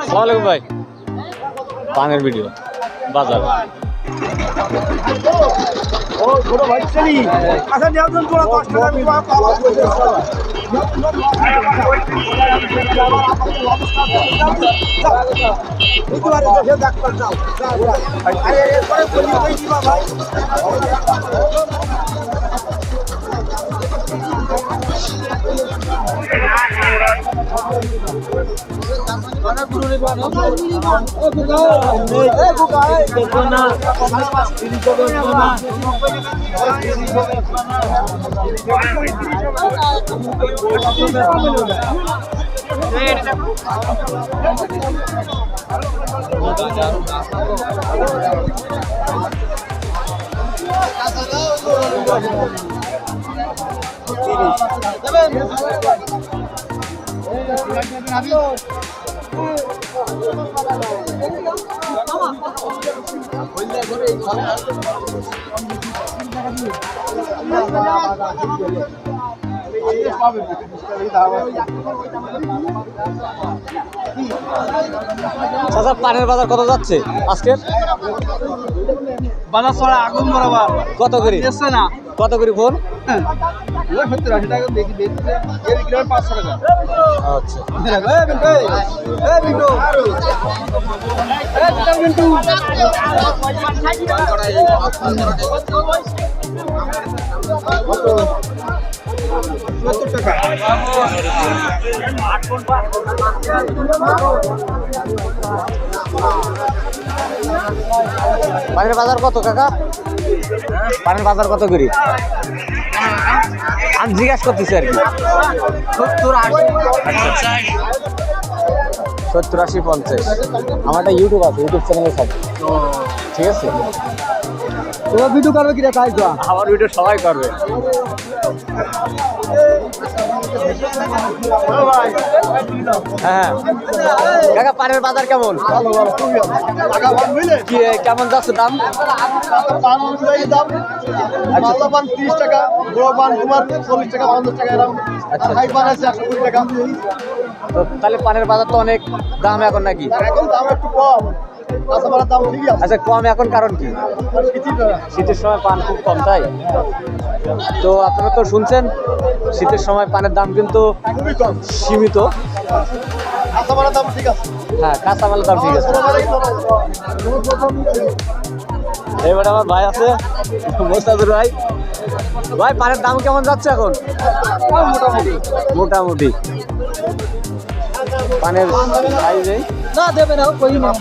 আসসালামু ভাই, পানের ভিডিও বাজার। ও ছোট ভাই চলি আচ্ছা নিয়ন্ত্রণ তোরা 10 টাকা আমি তোমার পাওয়া ডাক্তার যাও আরে এরপরে বলি কই দিবা ভাই Mana guru ni bano? Eh buka eh देखो ना ini coba ना চাচা পানের বাজার কত যাচ্ছে আজকের? বাজার ছড়া আগুন বরাবর কত করে এসছে না কত করে ফোন? ওই 70-80 টাকা দেখি দেখি এর কিলো 500 টাকা আচ্ছা বিন্টু বিন্টু পানের বাজার কত কাকা? পানের বাজার কত করে? আমি জিজ্ঞাসা করতেছি আর কি। 70-80-50। আমার একটা ইউটিউব আছে, ইউটিউব চ্যানেলে থাকে, ঠিক আছে? তোমার ভিডিও করবে কিরা কাজ তো আমার ভিডিও সবাই করবে। হ্যাঁ কাকা পানের বাজার কেমন? কি কেমন যাচ্ছে দাম? পান অনুযায়ী দাম মালদা পান 30 টাকা বড় পান তোমার 40 টাকা 50 টাকা এরকম আচ্ছা হাই পান আছে 120 টাকা তো তাহলে পানের বাজার তো অনেক দাম এখন নাকি? এখন দাম একটু কম কাঁচামালের দাম ঠিকই আছে আচ্ছা কম এখন কারণ কি? শীতের সময় পান খুব কম, তাই? তো আপনারা তো শুনছেন শীতের সময় পানের দাম কিন্তু খুবই কম সীমিত। কাঁচামালের দাম ঠিক আছে হ্যাঁ কাঁচামালের দাম ঠিক আছে। এবারে আমার ভাই আছে মোস্তাদুর ভাই। ভাই পানের দাম কেমন যাচ্ছে এখন? মোটামুটি পানের সাইজ না দেবে না কই না